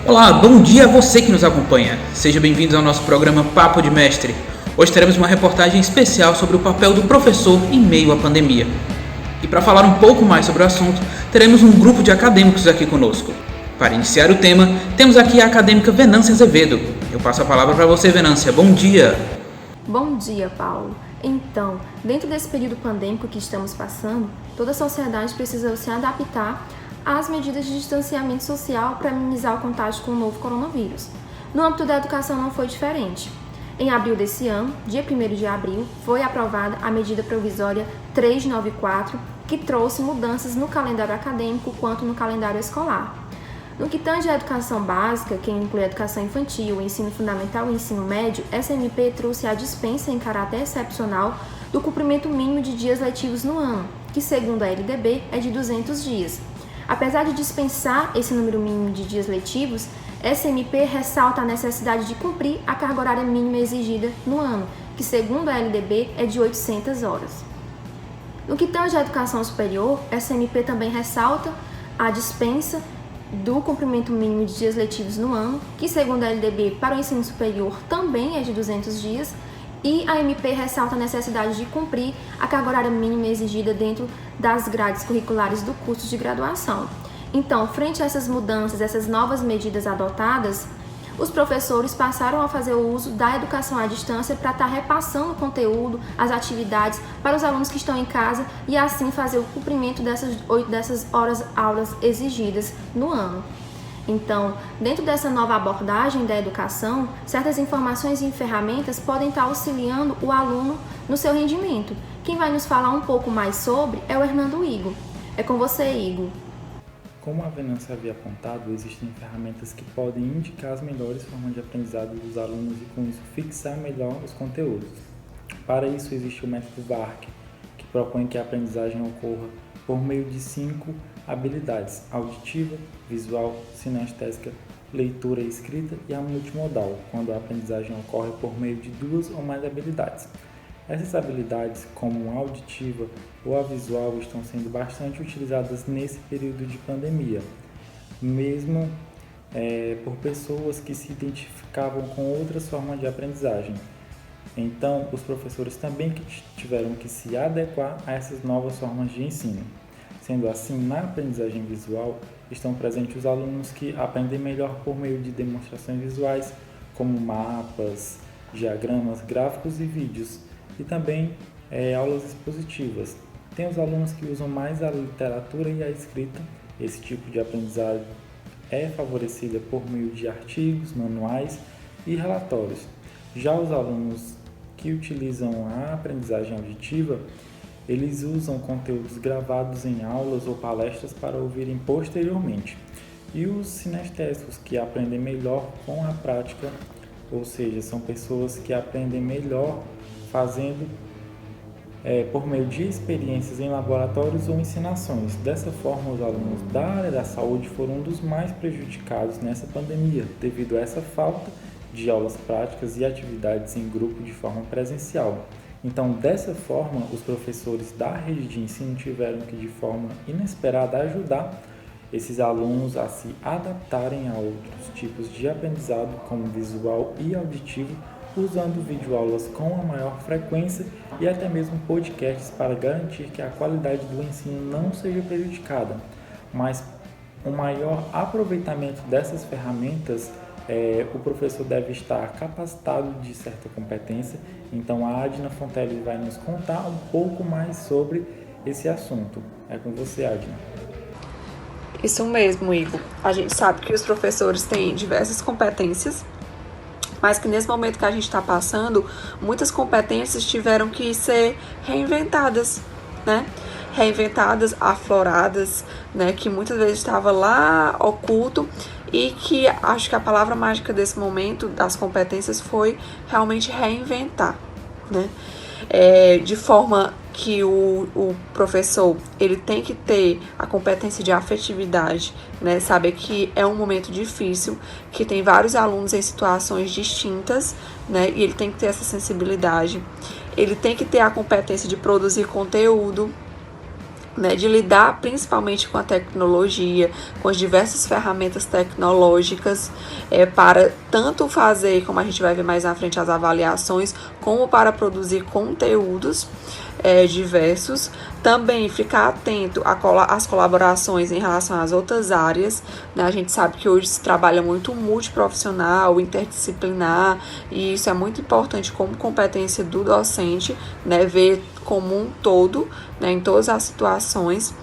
Olá, bom dia a você que nos acompanha. Seja bem-vindo ao nosso programa Papo de Mestre. Hoje teremos uma reportagem especial sobre o papel do professor em meio à pandemia. E para falar um pouco mais sobre o assunto, teremos um grupo de acadêmicos aqui conosco. Para iniciar o tema, temos aqui a acadêmica Venância Azevedo. Eu passo a palavra para você, Venância. Bom dia! Bom dia, Paulo. Então, dentro desse período pandêmico que estamos passando, toda a sociedade precisa se adaptar às medidas de distanciamento social para minimizar o contágio com o novo coronavírus. No âmbito da educação não foi diferente. Em abril desse ano, dia 1º de abril, foi aprovada a medida provisória 394, que trouxe mudanças no calendário acadêmico quanto no calendário escolar. No que tange à educação básica, que inclui a educação infantil, o ensino fundamental e o ensino médio, essa MP trouxe a dispensa em caráter excepcional do cumprimento mínimo de dias letivos no ano, que segundo a LDB é de 200 dias. Apesar de dispensar esse número mínimo de dias letivos, essa MP ressalta a necessidade de cumprir a carga horária mínima exigida no ano, que segundo a LDB é de 800 horas. No que tange à educação superior, essa MP também ressalta a dispensa do cumprimento mínimo de dias letivos no ano, que segundo a LDB para o ensino superior também é de 200 dias, e a MP ressalta a necessidade de cumprir a carga horária mínima exigida dentro das grades curriculares do curso de graduação. Então, frente a essas mudanças, essas novas medidas adotadas, os professores passaram a fazer o uso da educação à distância para estar repassando o conteúdo, as atividades para os alunos que estão em casa e assim fazer o cumprimento dessas horas-aulas exigidas no ano. Então, dentro dessa nova abordagem da educação, certas informações e ferramentas podem estar auxiliando o aluno no seu rendimento. Quem vai nos falar um pouco mais sobre é o Hernando Igor. É com você, Igor. Como a Venância havia apontado, existem ferramentas que podem indicar as melhores formas de aprendizado dos alunos e com isso fixar melhor os conteúdos. Para isso existe o método VARC, que propõe que a aprendizagem ocorra por meio de 5 habilidades: auditiva, visual, sinestésica, leitura e escrita e a multimodal, quando a aprendizagem ocorre por meio de 2 ou mais habilidades. Essas habilidades, como a auditiva ou a visual, estão sendo bastante utilizadas nesse período de pandemia, mesmo por pessoas que se identificavam com outras formas de aprendizagem. Então, os professores também tiveram que se adequar a essas novas formas de ensino. Sendo assim, na aprendizagem visual, estão presentes os alunos que aprendem melhor por meio de demonstrações visuais, como mapas, diagramas, gráficos e vídeos, e também aulas expositivas. Tem os alunos que usam mais a literatura e a escrita. Esse tipo de aprendizagem é favorecida por meio de artigos, manuais e relatórios. Já os alunos que utilizam a aprendizagem auditiva, eles usam conteúdos gravados em aulas ou palestras para ouvirem posteriormente. E os sinestésicos, que aprendem melhor com a prática, ou seja, são pessoas que aprendem melhor fazendo por meio de experiências em laboratórios ou ensinações. Dessa forma, os alunos da área da saúde foram um dos mais prejudicados nessa pandemia, devido a essa falta de aulas práticas e atividades em grupo de forma presencial. Então, dessa forma, os professores da rede de ensino tiveram que, de forma inesperada, ajudar esses alunos a se adaptarem a outros tipos de aprendizado, como visual e auditivo, usando videoaulas com a maior frequência e até mesmo podcasts para garantir que a qualidade do ensino não seja prejudicada. Mas o maior aproveitamento dessas ferramentas, o professor deve estar capacitado de certa competência. Então a Adna Fontelli vai nos contar um pouco mais sobre esse assunto. É com você, Adna. Isso mesmo, Igor. A gente sabe que os professores têm diversas competências, mas que nesse momento que a gente está passando, muitas competências tiveram que ser reinventadas, né? Reinventadas, afloradas, né? Que muitas vezes estava lá oculto e que acho que a palavra mágica desse momento das competências foi realmente reinventar, né? De forma que o professor ele tem que ter a competência de afetividade, né? Saber que é um momento difícil, que tem vários alunos em situações distintas, né? E ele tem que ter essa sensibilidade. Ele tem que ter a competência de produzir conteúdo, né, de lidar principalmente com a tecnologia, com as diversas ferramentas tecnológicas, para tanto fazer, como a gente vai ver mais na frente, as avaliações, como para produzir conteúdos diversos. Também ficar atento às colaborações em relação às outras áreas, né? A gente sabe que hoje se trabalha muito multiprofissional, interdisciplinar, e isso é muito importante como competência do docente, né? Ver como um todo, né? Em todas as situações.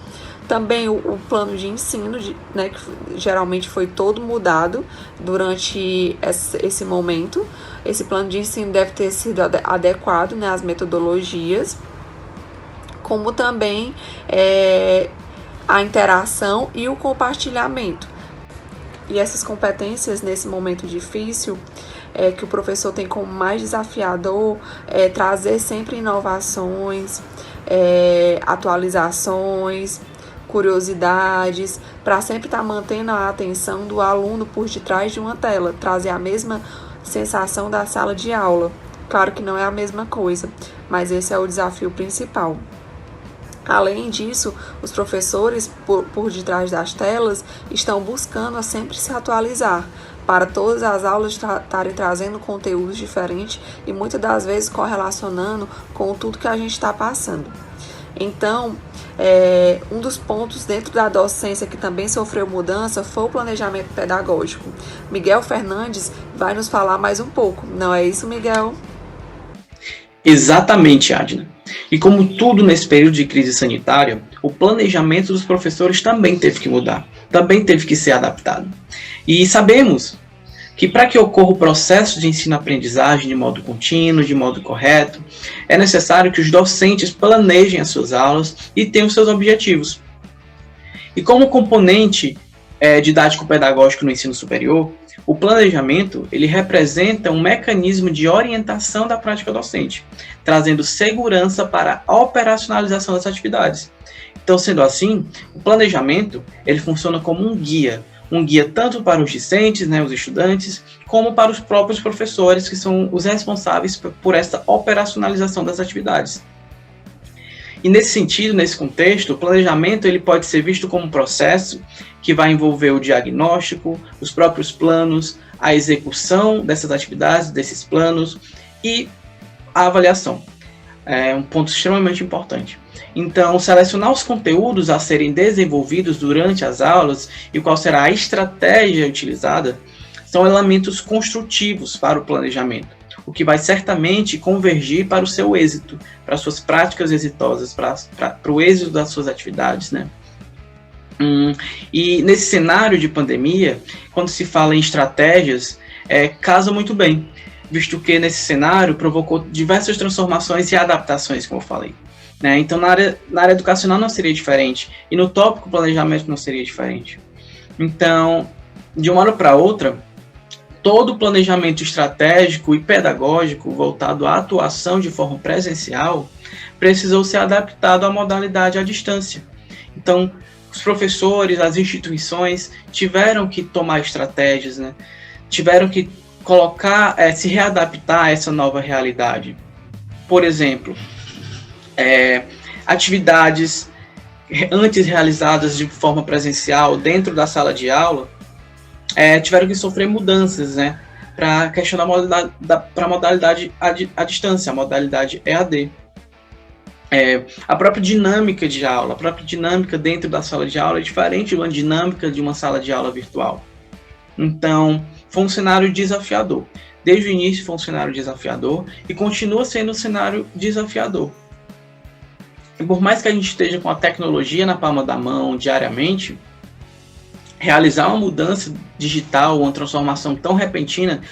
Também o plano de ensino, né? Que geralmente foi todo mudado durante esse momento. Esse plano de ensino deve ter sido adequado, né? Às metodologias, como também a interação e o compartilhamento. E essas competências, nesse momento difícil, que o professor tem como mais desafiador, trazer sempre inovações, atualizações, curiosidades, para sempre estar mantendo a atenção do aluno por detrás de uma tela, trazer a mesma sensação da sala de aula. Claro que não é a mesma coisa, mas esse é o desafio principal. Além disso, os professores, por detrás das telas, estão buscando a sempre se atualizar, para todas as aulas estarem trazendo conteúdos diferentes e muitas das vezes correlacionando com tudo que a gente está passando. Então, um dos pontos dentro da docência que também sofreu mudança foi o planejamento pedagógico. Miguel Fernandes vai nos falar mais um pouco, não é isso, Miguel? Exatamente, Adna. E como tudo nesse período de crise sanitária, o planejamento dos professores também teve que mudar, também teve que ser adaptado. E sabemos que para que ocorra o processo de ensino-aprendizagem de modo contínuo, de modo correto, é necessário que os docentes planejem as suas aulas e tenham seus objetivos. E como componente didático-pedagógico no ensino superior, o planejamento ele representa um mecanismo de orientação da prática docente, trazendo segurança para a operacionalização das atividades. Então, sendo assim, o planejamento ele funciona como um guia tanto para os discentes, né, os estudantes, como para os próprios professores, que são os responsáveis por essa operacionalização das atividades. E nesse sentido, nesse contexto, o planejamento ele pode ser visto como um processo que vai envolver o diagnóstico, os próprios planos, a execução dessas atividades, desses planos e a avaliação. É um ponto extremamente importante. Então, selecionar os conteúdos a serem desenvolvidos durante as aulas e qual será a estratégia utilizada são elementos construtivos para o planejamento, o que vai certamente convergir para o seu êxito, para as suas práticas exitosas, para o êxito das suas atividades, né? E nesse cenário de pandemia, quando se fala em estratégias, casa muito bem, visto que nesse cenário provocou diversas transformações e adaptações, como eu falei. Né? Então, na área educacional não seria diferente, e no tópico planejamento não seria diferente. Então, de uma hora para outra, todo o planejamento estratégico e pedagógico voltado à atuação de forma presencial precisou ser adaptado à modalidade à distância. Então, os professores, as instituições tiveram que tomar estratégias, né? Tiveram que se readaptar a essa nova realidade. Por exemplo, atividades antes realizadas de forma presencial dentro da sala de aula tiveram que sofrer mudanças, né, para a questão para a modalidade à distância, a modalidade EAD. A própria dinâmica de aula, a própria dinâmica dentro da sala de aula é diferente de uma dinâmica de uma sala de aula virtual. Então, foi um cenário desafiador. Desde o início foi um cenário desafiador e continua sendo um cenário desafiador. E por mais que a gente esteja com a tecnologia na palma da mão diariamente, realizar uma mudança digital, uma transformação tão repentina,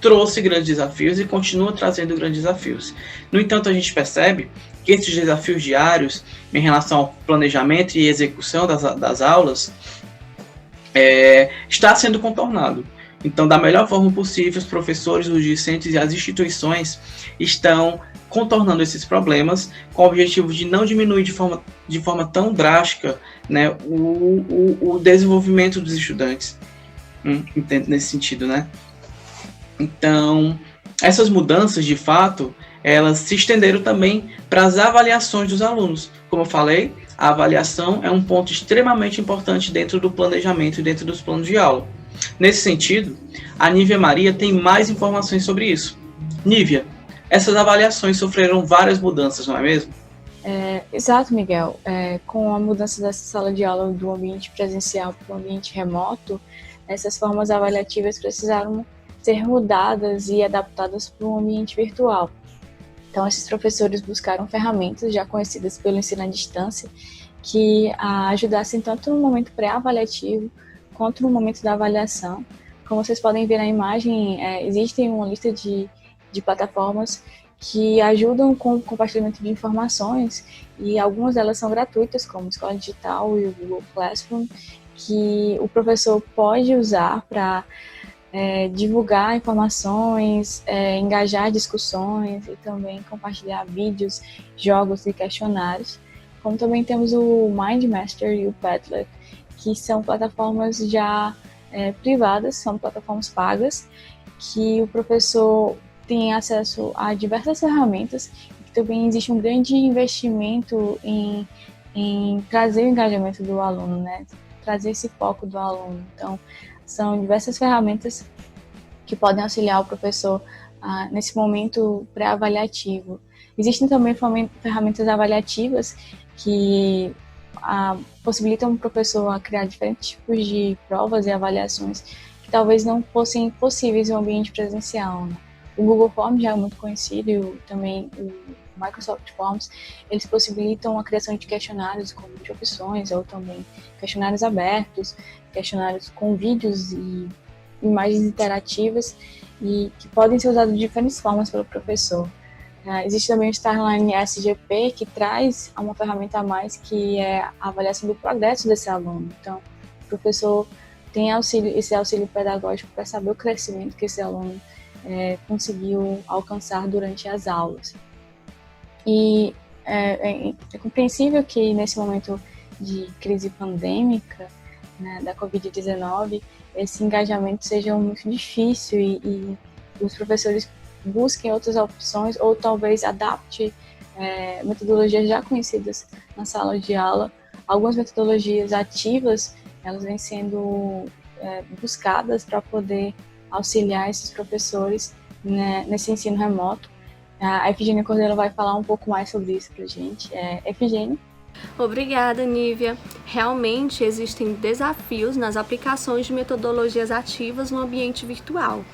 trouxe grandes desafios e continua trazendo grandes desafios. No entanto, a gente percebe que esses desafios diários, em relação ao planejamento e execução das aulas, está sendo contornado. Então, da melhor forma possível, os professores, os discentes e as instituições estão contornando esses problemas com o objetivo de não diminuir de forma tão drástica, né, o desenvolvimento dos estudantes. Nesse sentido, né? Então, essas mudanças, de fato, elas se estenderam também para as avaliações dos alunos. Como eu falei, a avaliação é um ponto extremamente importante dentro do planejamento e dentro dos planos de aula. Nesse sentido, a Nívia Maria tem mais informações sobre isso. Nívia, essas avaliações sofreram várias mudanças, não é mesmo? Exato, Miguel. Com a mudança dessa sala de aula do ambiente presencial para o ambiente remoto, essas formas avaliativas precisaram ser mudadas e adaptadas para o ambiente virtual. Então, esses professores buscaram ferramentas já conhecidas pelo ensino à distância que ajudassem tanto no momento pré-avaliativo quanto no momento da avaliação. Como vocês podem ver na imagem, existem uma lista de plataformas que ajudam com o compartilhamento de informações, e algumas delas são gratuitas, como a Escola Digital e o Google Classroom, que o professor pode usar para divulgar informações, engajar discussões e também compartilhar vídeos, jogos e questionários. Como também temos o MindMaster e o Padlet, que são plataformas já privadas, são plataformas pagas, que o professor tem acesso a diversas ferramentas, e também existe um grande investimento em trazer o engajamento do aluno, né? Trazer esse foco do aluno. Então, são diversas ferramentas que podem auxiliar o professor nesse momento pré-avaliativo. Existem também ferramentas avaliativas que possibilitam o professor a criar diferentes tipos de provas e avaliações que talvez não fossem possíveis no ambiente presencial, né? O Google Forms já é muito conhecido, e também o Microsoft Forms, eles possibilitam a criação de questionários como de opções, ou também questionários abertos, questionários com vídeos e imagens interativas, e que podem ser usados de diferentes formas pelo professor. Existe também o Starline SGP, que traz uma ferramenta a mais, que é a avaliação do progresso desse aluno. Então, o professor tem esse auxílio pedagógico para saber o crescimento que esse aluno conseguiu alcançar durante as aulas. E é compreensível que nesse momento de crise pandêmica, né, da Covid-19, esse engajamento seja muito difícil e os professores busquem outras opções ou talvez adapte metodologias já conhecidas na sala de aula. Algumas metodologias ativas, elas vêm sendo buscadas para poder auxiliar esses professores, né, nesse ensino remoto. A Efigênia Cordeiro vai falar um pouco mais sobre isso para a gente. Efigênia? Obrigada, Nívia. Realmente existem desafios nas aplicações de metodologias ativas no ambiente virtual.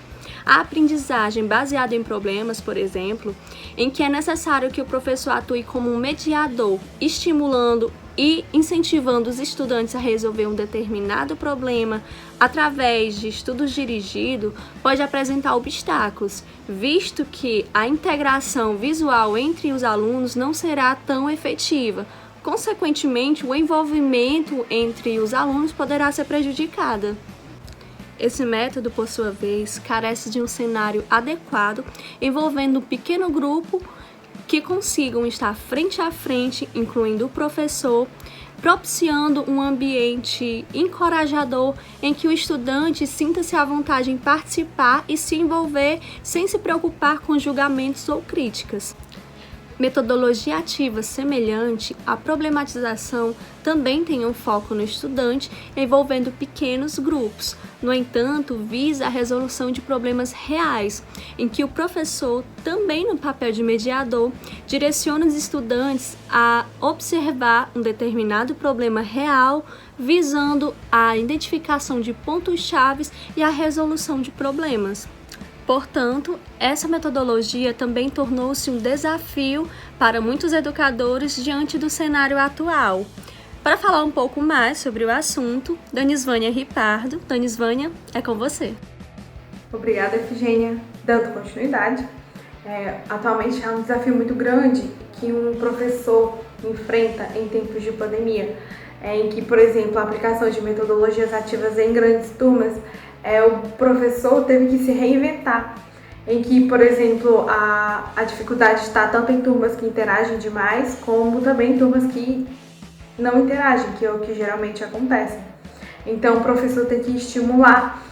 A aprendizagem baseada em problemas, por exemplo, em que é necessário que o professor atue como um mediador, estimulando e incentivando os estudantes a resolver um determinado problema através de estudos dirigidos, pode apresentar obstáculos, visto que a integração visual entre os alunos não será tão efetiva. Consequentemente, o envolvimento entre os alunos poderá ser prejudicado. Esse método, por sua vez, carece de um cenário adequado, envolvendo um pequeno grupo que consigam estar frente a frente, incluindo o professor, propiciando um ambiente encorajador em que o estudante sinta-se à vontade em participar e se envolver sem se preocupar com julgamentos ou críticas. Metodologia ativa semelhante à problematização também tem um foco no estudante, envolvendo pequenos grupos. No entanto, visa a resolução de problemas reais, em que o professor, também no papel de mediador, direciona os estudantes a observar um determinado problema real, visando a identificação de pontos-chave e a resolução de problemas. Portanto, essa metodologia também tornou-se um desafio para muitos educadores diante do cenário atual. Para falar um pouco mais sobre o assunto, Danisvânia Ripardo. Danisvânia, é com você. Obrigada, Efigênia. Dando continuidade, atualmente há um desafio muito grande que um professor enfrenta em tempos de pandemia, em que, por exemplo, a aplicação de metodologias ativas em grandes turmas, o professor teve que se reinventar, em que, por exemplo, a dificuldade está tanto em turmas que interagem demais, como também em turmas que não interagem, que é o que geralmente acontece. Então, o professor tem que estimular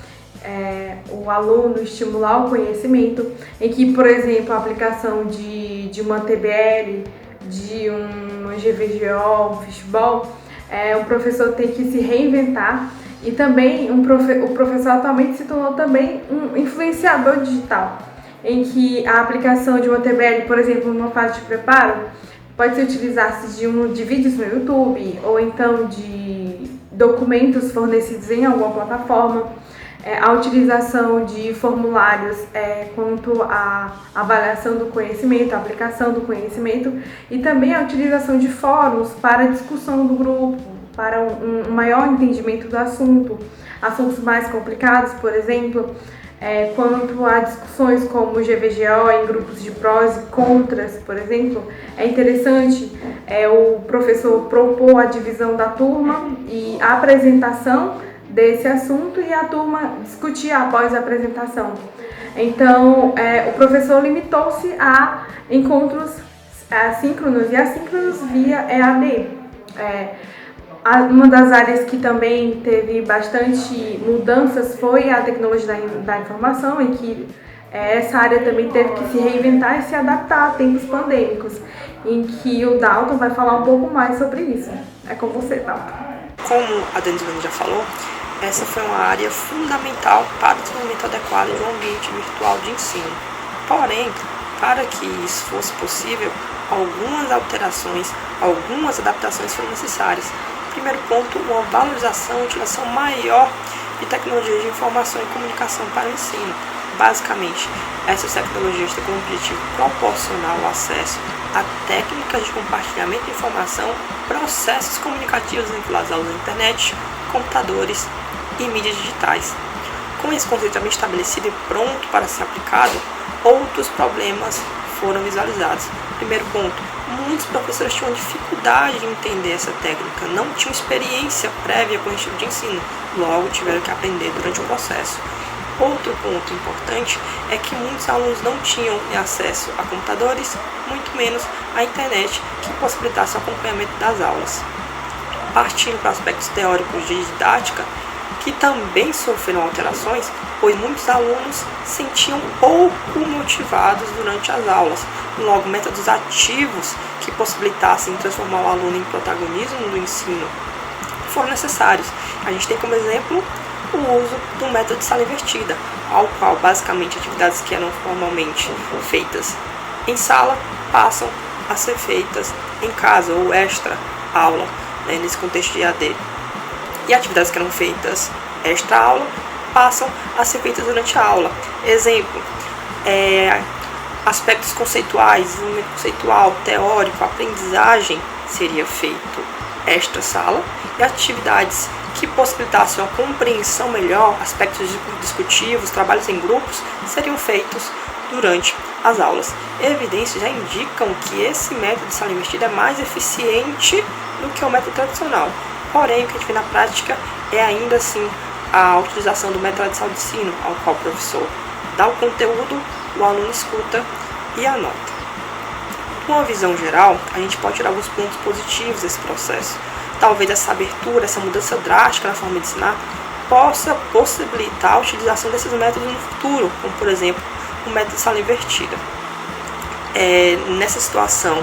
o aluno, estimular o conhecimento, em que, por exemplo, a aplicação de uma TBL, de uma GVGO, um fishball, o professor tem que se reinventar. E também o professor atualmente se tornou também um influenciador digital, em que a aplicação de uma TBL, por exemplo, numa fase de preparo, pode se utilizar de vídeos no YouTube ou então de documentos fornecidos em alguma plataforma, a utilização de formulários quanto à avaliação do conhecimento, a aplicação do conhecimento, e também a utilização de fóruns para discussão do grupo, para um maior entendimento do assunto, assuntos mais complicados, por exemplo, quanto a discussões como o GVGO em grupos de prós e contras, por exemplo. É interessante o professor propor a divisão da turma e a apresentação desse assunto e a turma discutir após a apresentação. Então, o professor limitou-se a encontros assíncronos e assíncronos via EAD. Uma das áreas que também teve bastante mudanças foi a tecnologia da informação, em que essa área também teve que se reinventar e se adaptar a tempos pandêmicos, em que o Dalton vai falar um pouco mais sobre isso. É com você, Dalton. Como a Denilane já falou, essa foi uma área fundamental para o desenvolvimento adequado de um ambiente virtual de ensino. Porém, para que isso fosse possível, algumas adaptações foram necessárias. Primeiro ponto, uma valorização e utilização maior de tecnologias de informação e comunicação para o ensino. Basicamente, essas tecnologias têm como objetivo proporcionar o acesso a técnicas de compartilhamento de informação, processos comunicativos vinculados à internet, computadores e mídias digitais. Com esse conceito também estabelecido e pronto para ser aplicado, outros problemas foram visualizados. Primeiro ponto, muitos professores tinham dificuldade de entender essa técnica, não tinham experiência prévia com o estilo de ensino, logo tiveram que aprender durante o processo. Outro ponto importante é que muitos alunos não tinham acesso a computadores, muito menos à internet, que possibilitasse o acompanhamento das aulas. Partindo para aspectos teóricos de didática, que também sofreram alterações, pois muitos alunos se sentiam pouco motivados durante as aulas. Logo, métodos ativos que possibilitassem transformar o aluno em protagonismo do ensino foram necessários. A gente tem como exemplo o uso do método de sala invertida, ao qual basicamente atividades que eram formalmente feitas em sala passam a ser feitas em casa ou extra aula, nesse contexto de EAD. E atividades que eram feitas extra aula passam a ser feitas durante a aula. Exemplo, aspectos conceituais, desenvolvimento conceitual, teórico, aprendizagem seria feito extra sala, e atividades que possibilitassem uma compreensão melhor, aspectos discutivos, trabalhos em grupos, seriam feitos durante as aulas. Evidências já indicam que esse método de sala invertida é mais eficiente do que o método tradicional. Porém, o que a gente vê na prática é ainda assim a utilização do método tradicional de ensino, ao qual o professor dá o conteúdo, o aluno escuta e anota. Com uma visão geral, a gente pode tirar alguns pontos positivos desse processo. Talvez essa abertura, essa mudança drástica na forma de ensinar possa possibilitar a utilização desses métodos no futuro, como por exemplo o método de sala invertida. Nessa situação,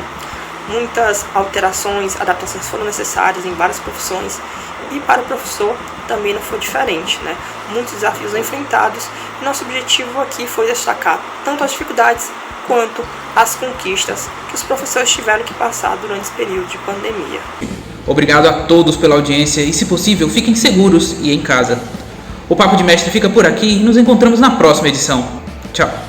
muitas alterações, adaptações foram necessárias em várias profissões, e para o professor também não foi diferente, né? Muitos desafios enfrentados, e nosso objetivo aqui foi destacar tanto as dificuldades quanto as conquistas que os professores tiveram que passar durante esse período de pandemia. Obrigado a todos pela audiência e, se possível, fiquem seguros e em casa. O Papo de Mestre fica por aqui e nos encontramos na próxima edição. Tchau!